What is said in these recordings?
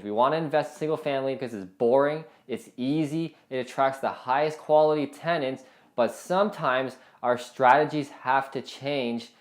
We want to invest in single family because it's boring, it's easy, it attracts the highest quality tenants, but sometimes our strategies have to change.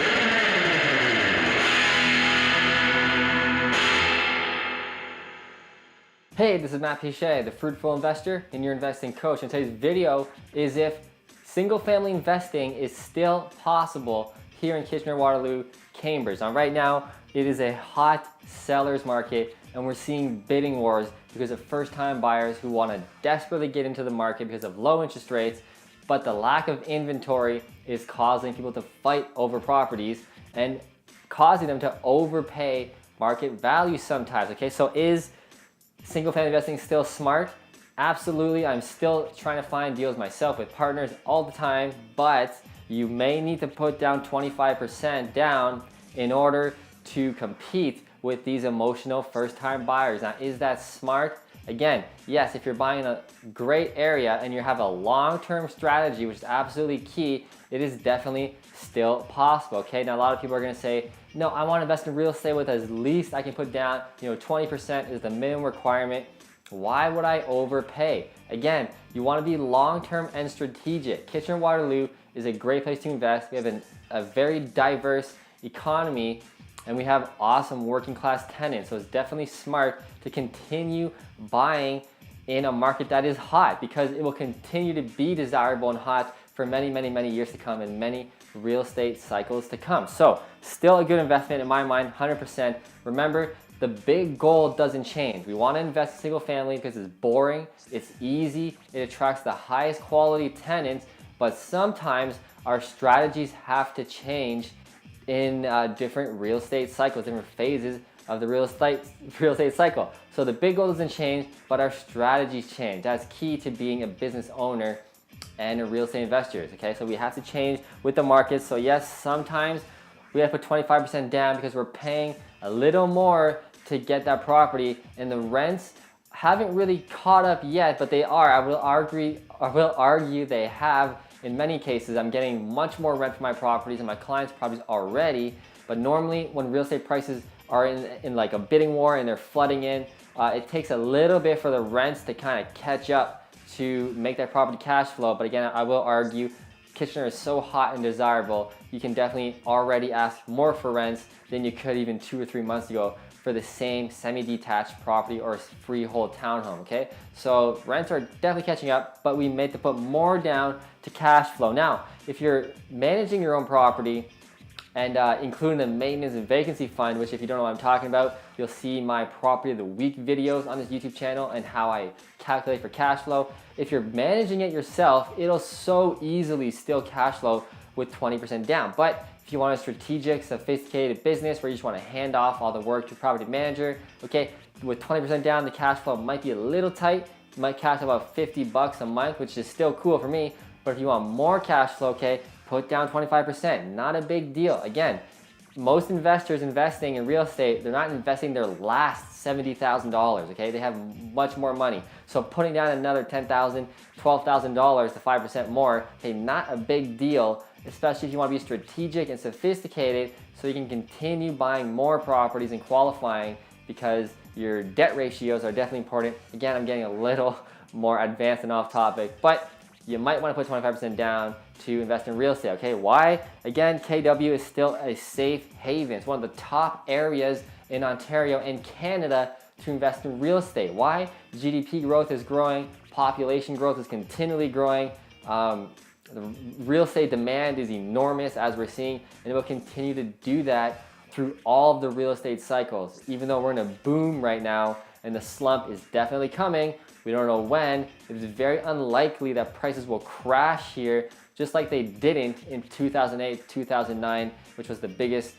Hey, this is Matt Pichet, the Fruitful Investor and your investing coach. And today's video is if single family investing is still possible here in Kitchener Waterloo, Cambridge. Now right now, it is a hot seller's market and we're seeing bidding wars because of first-time buyers who want to desperately get into the market because of low interest rates, but the lack of inventory is causing people to fight over properties and causing them to overpay market value sometimes, okay? So is single family investing still smart? Absolutely. I'm still trying to find deals myself with partners all the time, but you may need to put down 25% down in order to compete with these emotional first-time buyers. Now, is that smart? Again, yes, if you're buying in a great area and you have a long-term strategy, which is absolutely key, it is definitely still possible, okay? Now, a lot of people are gonna say, no, I wanna invest in real estate with as least I can put down, 20% is the minimum requirement. Why would I overpay? Again, you wanna be long-term and strategic. Kitchener Waterloo is a great place to invest. We have a very diverse economy and we have awesome working class tenants. So it's definitely smart to continue buying in a market that is hot because it will continue to be desirable and hot for many, many, many years to come and many real estate cycles to come. So still a good investment in my mind, 100%. Remember, the big goal doesn't change. We want to invest in single family because it's boring, it's easy, it attracts the highest quality tenants, but sometimes our strategies have to change in different real estate cycles, different phases of the real estate cycle. So the big goal doesn't change, but our strategies change. That's key to being a business owner and a real estate investor, okay? So we have to change with the market. So yes, sometimes we have to put 25% down because we're paying a little more to get that property and the rents haven't really caught up yet, but they are. I will argue they have. In many cases, I'm getting much more rent for my properties and my clients' properties already, but normally when real estate prices are in like a bidding war and they're flooding in, it takes a little bit for the rents to kind of catch up to make that property cash flow. But again, I will argue Kitchener is so hot and desirable, you can definitely already ask more for rents than you could even 2 or 3 months ago for the same semi-detached property or freehold townhome, okay? So rents are definitely catching up, but we may have to put more down to cash flow. Now, if you're managing your own property and including the maintenance and vacancy fund, which if you don't know what I'm talking about, you'll see my property of the week videos on this YouTube channel and how I calculate for cash flow. If you're managing it yourself, it'll so easily still cash flow with 20% down. But if you want a strategic, sophisticated business where you just want to hand off all the work to a property manager, okay, with 20% down, the cash flow might be a little tight. You might cash about 50 bucks a month, which is still cool for me. But if you want more cash flow, okay, put down 25%, not a big deal. Again, most investors investing in real estate, they're not investing their last $70,000, okay? They have much more money. So putting down another $10,000, $12,000 to 5% more, okay, not a big deal, especially if you want to be strategic and sophisticated so you can continue buying more properties and qualifying because your debt ratios are definitely important. Again, I'm getting a little more advanced and off topic, but you might want to put 25% down to invest in real estate, okay? Why? Again, KW is still a safe haven. It's one of the top areas in Ontario and Canada to invest in real estate. Why? GDP growth is growing, population growth is continually growing, the real estate demand is enormous as we're seeing, and it will continue to do that through all of the real estate cycles. Even though we're in a boom right now and the slump is definitely coming, we don't know when, it is very unlikely that prices will crash here just like they didn't in 2008, 2009, which was the biggest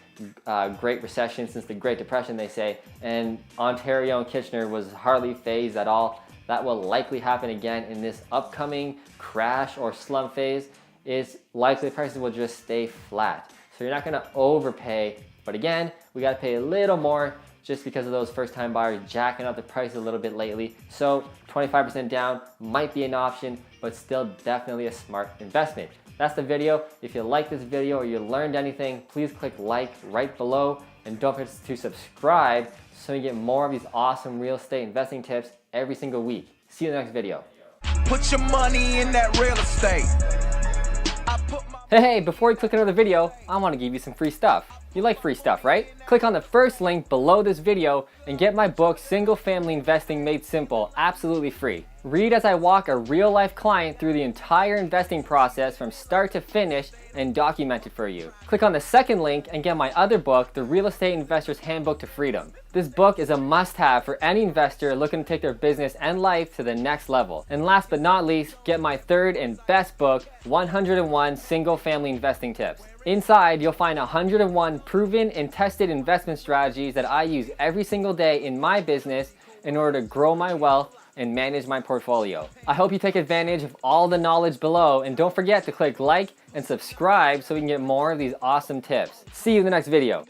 Great Recession since the Great Depression, they say, and Ontario and Kitchener was hardly phased at all. That will likely happen again in this upcoming crash or slump phase. Is likely prices will just stay flat. So you're not gonna overpay, but again, we gotta pay a little more just because of those first-time buyers jacking up the price a little bit lately. So 25% down might be an option, but still definitely a smart investment. That's the video. If you like this video or you learned anything, please click like right below. and don't forget to subscribe so you get more of these awesome real estate investing tips every single week. See you in the next video. Put your money in that real estate. Hey, before you click another video, I want to give you some free stuff. You like free stuff, right? Click on the first link below this video and get my book, Single Family Investing Made Simple, absolutely free. Read as I walk a real-life client through the entire investing process from start to finish and document it for you. Click on the second link and get my other book, The Real Estate Investor's Handbook to Freedom. This book is a must-have for any investor looking to take their business and life to the next level. And last but not least, get my third and best book, 101 Single Family Investing Tips. Inside, you'll find 101 proven and tested investment strategies that I use every single day in my business in order to grow my wealth and manage my portfolio. I hope you take advantage of all the knowledge below, and don't forget to click like and subscribe so we can get more of these awesome tips. See you in the next video.